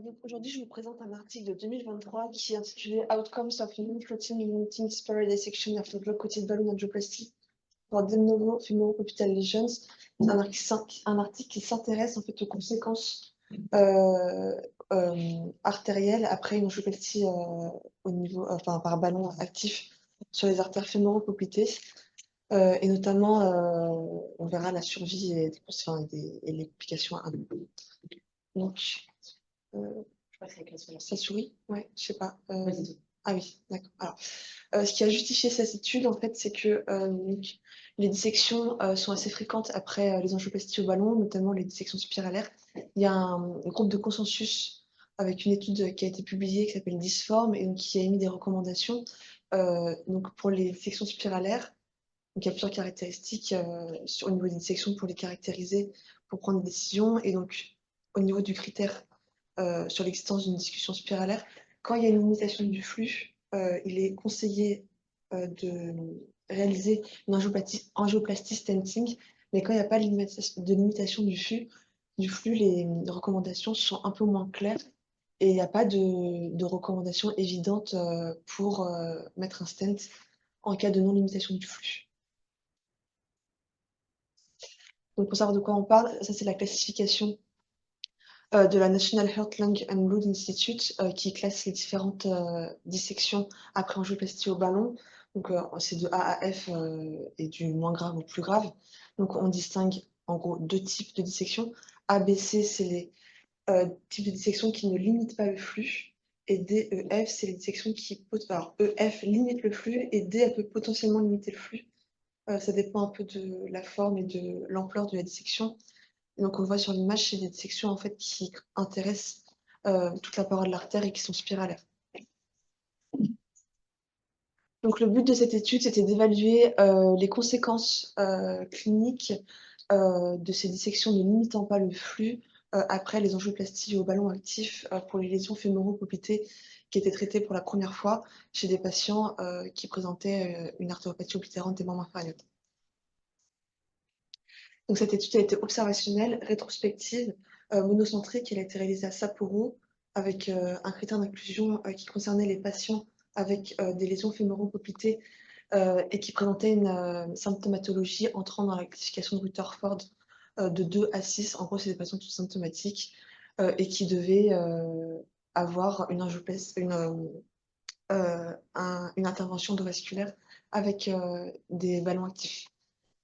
Donc aujourd'hui, je vous présente un article de 2023 qui est intitulé Outcomes of Non-Floating Limiting Spiral Dissection after Drug-Coated Balloon Angioplasty for de novo femoral-popliteal lesions. C'est un article qui s'intéresse en fait aux conséquences artérielles après une angioplastie au niveau, enfin par ballon actif sur les artères fémoro-poplitées. Et notamment, on verra la survie et les complications à un. Donc, je crois que c'est la question. Ça sourit? Ouais, je sais pas. Ah oui, d'accord. Alors, ce qui a justifié cette étude, en fait, c'est que donc, les dissections sont assez fréquentes après les angioplasties au ballon, notamment les dissections spiralaires. Il y a un groupe de consensus avec une étude qui a été publiée qui s'appelle Dysform et donc, qui a émis des recommandations. Donc, pour les dissections spiralaires, donc, il y a plusieurs caractéristiques au niveau des dissections pour les caractériser, pour prendre des décisions. Et donc, au niveau du critère sur l'existence d'une discussion spiralaire, quand il y a une limitation du flux, il est conseillé de réaliser une angioplastie stenting, mais quand il n'y a pas de limitation du flux, les recommandations sont un peu moins claires et il n'y a pas de recommandations évidentes pour mettre un stent en cas de non-limitation du flux. Donc, pour savoir de quoi on parle, ça c'est la classification de la National Heart, Lung and Blood Institute qui classe les différentes dissections après angioplastie au ballon. Donc, c'est de A à F et du moins grave au plus grave. Donc, on distingue en gros deux types de dissections. A, B, C, c'est les types de dissections qui ne limitent pas le flux. Et D, E, F, c'est les dissections qui... Alors, E, F limite le flux et D, elle peut potentiellement limiter le flux. Ça dépend un peu de la forme et de l'ampleur de la dissection. Donc on voit sur l'image, c'est des dissections en fait qui intéressent toute la paroi de l'artère et qui sont spiralaires. Donc le but de cette étude, c'était d'évaluer les conséquences cliniques de ces dissections ne limitant pas le flux après les angioplasties au ballon actif pour les lésions fémoro-poplitées qui étaient traitées pour la première fois chez des patients qui présentaient une artéropathie oblitérante des membres inférieurs. Donc cette étude a été observationnelle, rétrospective, monocentrique. Elle a été réalisée à Sapporo avec un critère d'inclusion qui concernait les patients avec des lésions fémoro-poplitées et qui présentaient une symptomatologie entrant dans la classification de Rutherford de 2 à 6. En gros, c'est des patients tous symptomatiques et qui devaient avoir une intervention endovasculaire avec des ballons actifs.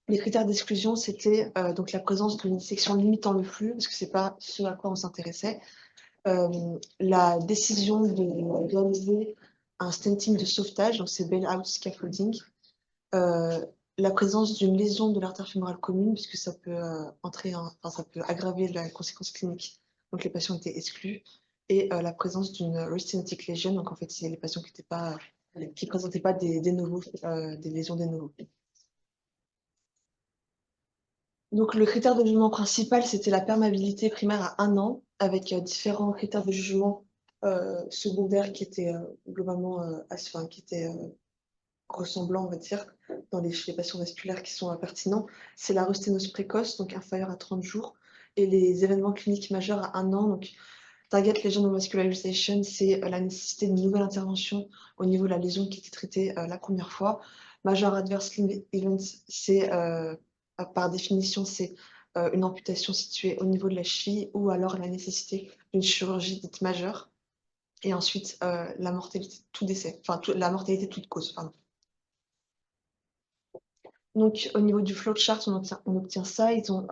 Les critères d'exclusion, c'était donc la présence d'une dissection limitant le flux, parce que c'est pas ce à quoi on s'intéressait. La décision de réaliser un stenting de sauvetage, donc c'est bail-out scaffolding. La présence d'une lésion de l'artère fémorale commune, puisque ça peut ça peut aggraver la conséquence clinique. Donc les patients étaient exclus. Et la présence d'une restenotic lesion, donc en fait c'est les patients qui présentaient pas des lésions de novo. Donc le critère de jugement principal, c'était la perméabilité primaire à 1 an, avec différents critères de jugement secondaires qui étaient globalement ressemblants, on va dire, chez les patients vasculaires qui sont pertinents. C'est la résténose précoce, donc inférieure à 30 jours, et les événements cliniques majeurs à 1 an. Donc target lesion vascularization, c'est la nécessité d'une nouvelle intervention au niveau de la lésion qui était traitée la première fois. Major adverse events, c'est par définition, c'est une amputation située au niveau de la cheville ou alors la nécessité d'une chirurgie dite majeure. Et ensuite, la mortalité de tout décès, la mortalité de toute cause, pardon. Donc, au niveau du flowchart, on obtient ça. Ils ont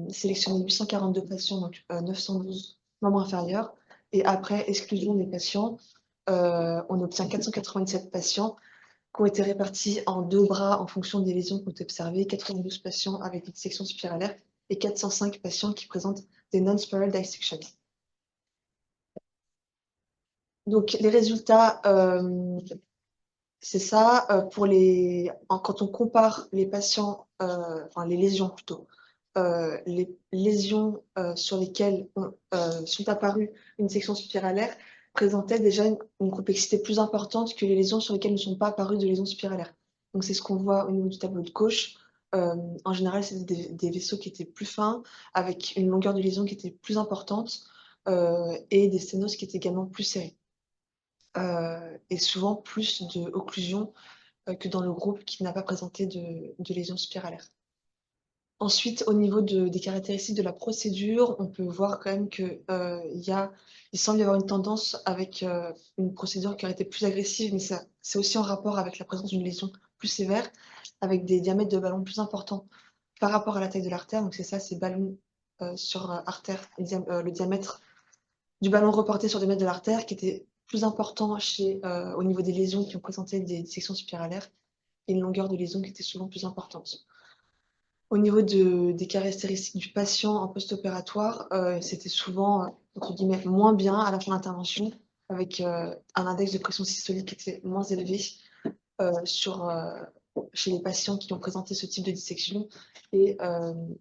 sélectionné 842 patients, donc 912 membres inférieurs. Et après exclusion des patients, on obtient 497 patients qui ont été répartis en 2 bras en fonction des lésions qui ont été observées, 92 patients avec des dissections spiralaires et 405 patients qui présentent des non-spiral dissections. Donc les résultats, c'est ça. Quand on compare les patients, enfin les lésions plutôt, les lésions sur lesquelles sont apparues une section spiralaire présentaient déjà une complexité plus importante que les lésions sur lesquelles ne sont pas apparues de lésions spiralaires. Donc c'est ce qu'on voit au niveau du tableau de gauche. En général, c'était des vaisseaux qui étaient plus fins, avec une longueur de lésion qui était plus importante. et des sténoses qui étaient également plus serrées, et souvent plus d'occlusion, que dans le groupe qui n'a pas présenté de lésions spiralaires. Ensuite, au niveau des caractéristiques de la procédure, on peut voir quand même que, il semble y avoir une tendance avec, une procédure qui aurait été plus agressive, mais ça c'est aussi en rapport avec la présence d'une lésion plus sévère, avec des diamètres de ballons plus importants par rapport à la taille de l'artère. Donc c'est ça, ces ballons, sur, artère, le diamètre du ballon reporté sur le diamètre de l'artère qui était plus important au niveau des lésions qui ont présenté des dissections spiralaires et une longueur de lésion qui était souvent plus importante. Au niveau des caractéristiques du patient en post-opératoire, c'était souvent, entre guillemets «moins bien» à la fin de l'intervention avec, un index de pression systolique qui était moins élevé, sur, chez les patients qui ont présenté ce type de dissection et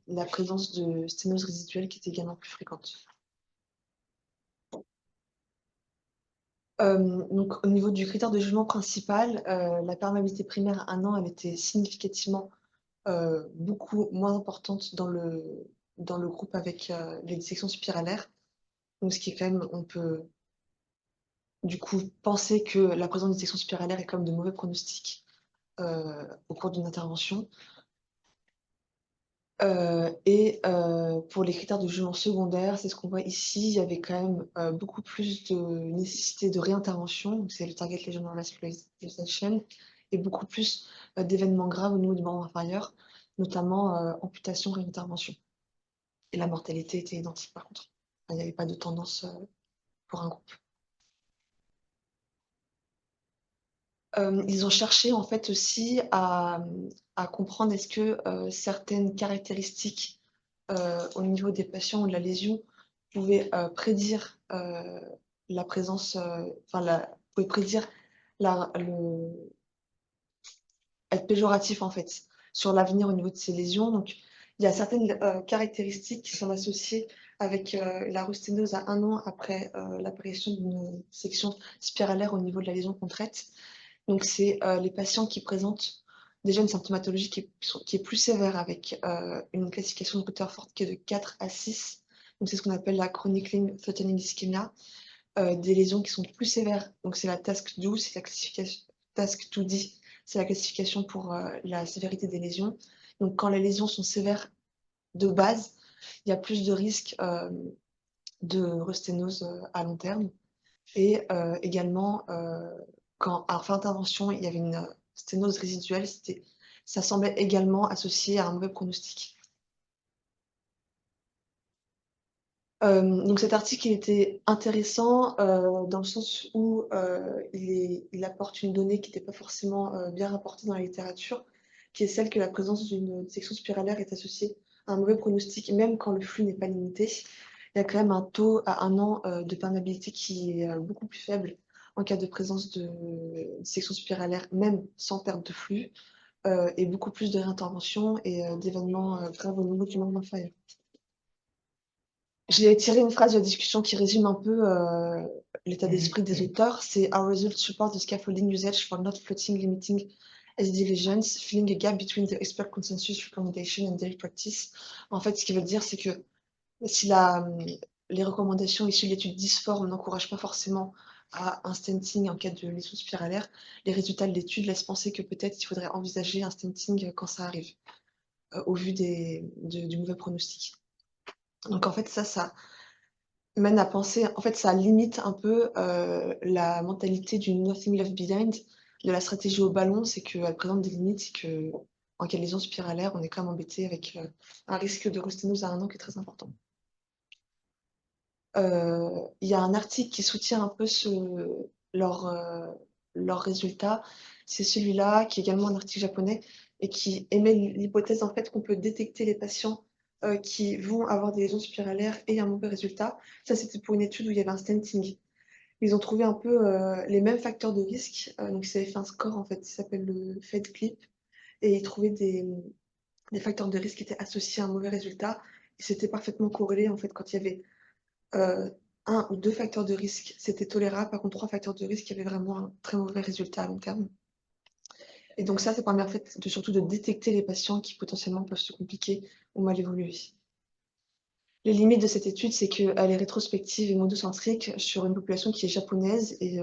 la présence de sténose résiduelle qui était également plus fréquente. Donc au niveau du critère de jugement principal, la perméabilité primaire à 1 an, elle était significativement beaucoup moins importante dans le groupe avec, les dissections spiralaires. Donc ce qui est quand même on peut du coup penser que la présence de dissection spiralaire est comme de mauvais pronostics, au cours d'une intervention. Pour les critères de jugement secondaire, c'est ce qu'on voit ici, il y avait quand même, beaucoup plus de nécessité de réintervention, donc c'est le target lesion vascularization et beaucoup plus, d'événements graves au niveau du membre inférieur, notamment, amputation, réintervention. Et la mortalité était identique par contre. Enfin, il n'y avait pas de tendance, pour un groupe. Ils ont cherché en fait aussi à comprendre est-ce que, certaines caractéristiques, au niveau des patients ou de la lésion pouvaient, prédire, la présence, enfin pouvaient prédire la le être péjoratif en fait, sur l'avenir au niveau de ces lésions. Donc il y a certaines, caractéristiques qui sont associées avec, la rosténose à 1 an après, l'apparition d'une section spiralaire au niveau de la lésion qu'on traite. Donc c'est, les patients qui présentent déjà une symptomatologie qui est plus sévère avec, une classification de Rutherford qui est de 4 à 6. Donc c'est ce qu'on appelle la chronic limb threatening ischemia, des lésions qui sont plus sévères. Donc c'est la TASC-12, c'est la classification TASC-2D, c'est la classification pour, la sévérité des lésions. Donc quand les lésions sont sévères de base, il y a plus de risques, de rosténose, à long terme. Et également, quand à fin d'intervention, il y avait une, sténose résiduelle, ça semblait également associé à un mauvais pronostic. Donc cet article, il était intéressant, dans le sens où, il apporte une donnée qui n'était pas forcément, bien rapportée dans la littérature, qui est celle que la présence d'une dissection spiralaire est associée à un mauvais pronostic, même quand le flux n'est pas limité. Il y a quand même un taux à 1 an, de perméabilité qui est, beaucoup plus faible en cas de présence de dissection spiralaire, même sans perte de flux, et beaucoup plus de réintervention et d'événements, graves au niveau du membre inférieur. J'ai tiré une phrase de la discussion qui résume un peu, l'état d'esprit des auteurs. C'est: «Our results support the scaffolding usage for not floating limiting SD lesions, filling a gap between the expert consensus recommendation and daily practice». En fait, ce qu'ils veulent dire, c'est que si les recommandations issues de l'étude difforme n'encouragent pas forcément à un stenting en cas de lésion spiralaire, les résultats de l'étude laissent penser que peut-être il faudrait envisager un stenting, quand ça arrive, au vu du mauvais pronostic. Donc en fait, ça mène à penser en fait, ça limite un peu, la mentalité du nothing left behind de la stratégie au ballon, c'est qu'elle présente des limites, c'est qu'en cas de lésion spiralaire, on est quand même embêté avec, un risque de rosténose à 1 an qui est très important. Il y a un article qui soutient un peu leur, leurs résultats. C'est celui-là, qui est également un article japonais et qui émet l'hypothèse, en fait, qu'on peut détecter les patients, qui vont avoir des lésions spiralaires et un mauvais résultat. Ça, c'était pour une étude où il y avait un stenting. Ils ont trouvé un peu, les mêmes facteurs de risque, donc ils avaient fait un score, en fait, qui s'appelle le FADE-CLIP et ils trouvaient des facteurs de risque qui étaient associés à un mauvais résultat et c'était parfaitement corrélé, en fait, quand il y avait 1 ou 2 facteurs de risque, c'était tolérable. Par contre, 3 facteurs de risque, il y avait vraiment un très mauvais résultat à long terme. Et donc ça permet en fait surtout de détecter les patients qui potentiellement peuvent se compliquer ou mal évoluer. Les limites de cette étude, c'est qu'elle est rétrospective et monocentrique sur une population qui est japonaise et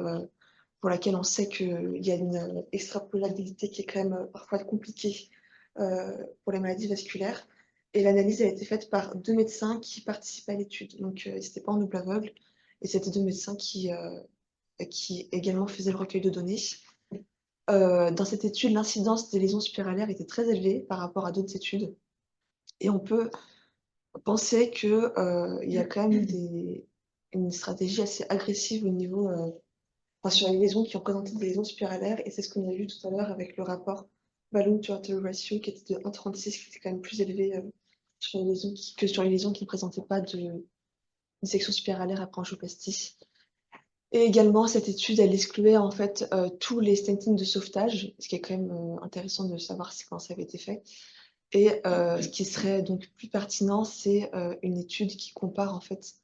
pour laquelle on sait qu'il y a une extrapolabilité qui est quand même parfois compliquée pour les maladies vasculaires. Et l'analyse a été faite par 2 médecins qui participaient à l'étude. Donc, ils étaient pas en double aveugle et c'était 2 médecins qui également faisaient le recueil de données. Dans cette étude, l'incidence des lésions spiralaires était très élevée par rapport à d'autres études et on peut penser que, il y a quand même une stratégie assez agressive au niveau, enfin sur les lésions qui ont présenté des lésions spiralaires et c'est ce qu'on a vu tout à l'heure avec le rapport Balloon to Artery Ratio qui était de 1,36 qui était quand même plus élevé, sur les lésions que sur les lésions qui ne présentaient pas de dissection spiralaire après angioplastie. Et également, cette étude, elle excluait en fait tous les stentings de sauvetage, ce qui est quand même intéressant de savoir comment ça avait été fait. Et ce qui serait donc plus pertinent, c'est une étude qui compare en fait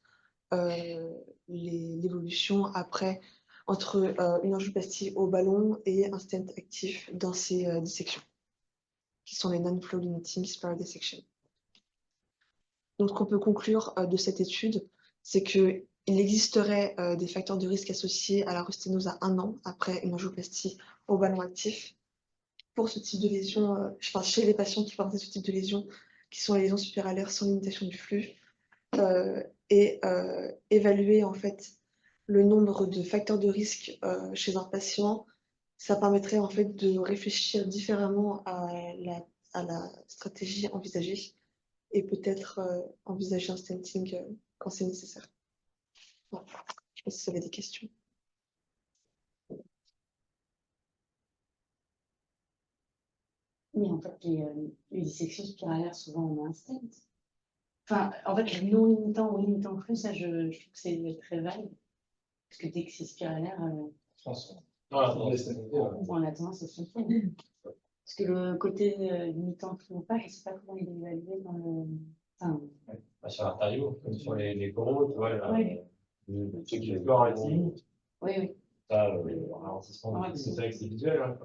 l'évolution après entre une angioplastie au ballon et un stent actif dans ces dissections, qui sont les non-flow limiting spiral dissection. Donc, ce qu'on peut conclure de cette étude, c'est qu'il existerait des facteurs de risque associés à la rosténose à 1 an après une angioplastie au ballon actif pour ce type de lésion, enfin, chez les patients qui présentent ce type de lésion, qui sont les lésions spiralaires sans limitation du flux, et évaluer en fait le nombre de facteurs de risque chez un patient, ça permettrait en fait de réfléchir différemment à la stratégie envisagée et peut-être envisager un stenting quand c'est nécessaire. Voilà. Je ne sais pas si vous avez des questions. Mais en fait, les dissections spiralaires, souvent, on a un stent. Enfin, en fait, les non limitants ou limitants flux, ça, je trouve que c'est très vague. Parce que dès que c'est spiralaire, on a tendance à se tromper. Parce que le côté limitant flux ou pas, je ne sais pas comment il est évalué dans le. Enfin, sur l'artériaux, comme sur les coraux, tu vois, ouais. ceux qui le corps Oui, oui. Ça, ralentissement, c'est vrai que c'est visuel, hein,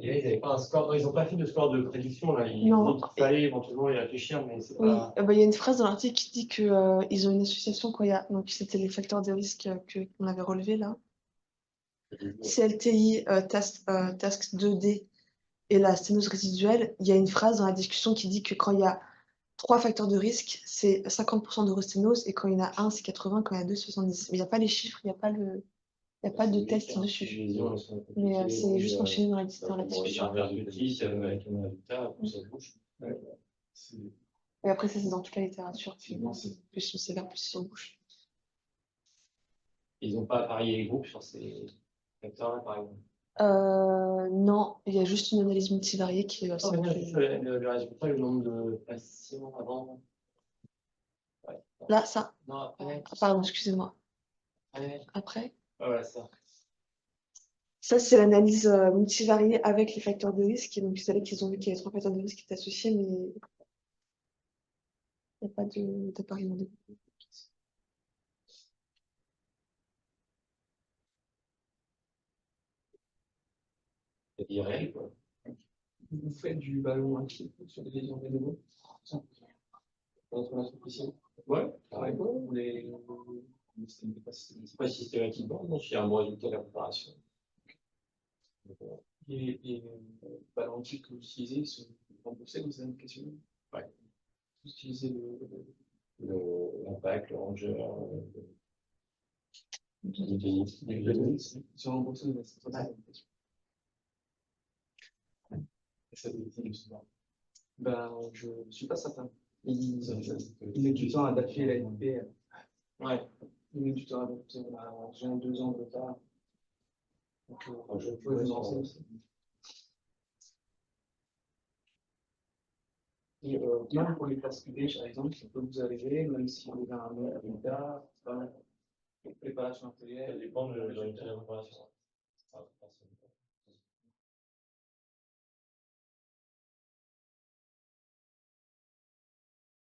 et là, ils n'avaient pas un score, non, ils n'ont pas fait de score de prédiction, là. Ils Non. disent qu'il fallait éventuellement y réfléchir, mais c'est Oui, pas. il y a une phrase dans l'article qui dit qu'ils ont une association quand il y a, donc c'était les facteurs de risque qu'on avait relevés là. CLTI, task 2D et la sténose résiduelle, il y a une phrase dans la discussion qui dit que quand il y a 3 facteurs de risque, c'est 50% d'eurosténose et quand il y en a un, c'est 80, quand il y en a deux, 70. Mais il n'y a pas les chiffres, il n'y a pas de test dessus. Mais c'est juste enchaîné dans la discussion. Et après, ça, c'est dans toute la littérature. Plus sont sévères, plus ils sont bouches. Ils n'ont pas parié les groupes sur ces facteurs-là, par exemple. Non, il y a juste une analyse multivariée qui est le résultat, le nombre de patients avant. Ouais. Là, ça. Non, après. Ah, pardon, excusez-moi. Après. Après. Ça. Ça, c'est l'analyse multivariée avec les facteurs de risque. Donc, vous savez qu'ils ont vu qu'il y avait 3 facteurs de risque qui étaient associés, mais il n'y a pas d'appariement de. C'est irréel, quoi. Vous faites du ballon actif sur des lésions vénéneuses contre la suspicion. Ouais. Ou les. C'est pas systématiquement, donc il y a un bon résultat de la préparation. Et les ballons actifs que vous utilisez sont remboursés dans ces indications. Ouais. Vous utilisez l'impact, le ranger, ils sont remboursés dans ces indications. Et ça veut dire souvent. Ben, je ne suis pas certain. Il met du temps à adapter la LP. Ouais. Il met du temps à adapter. J'ai 2 ans de retard. Donc, je peux vous lancer aussi. Et même pour les classes QD, par exemple, ça peut vous arriver, même si on est à un meilleur résultat, préparation intérieure. Ça dépend de la préparation.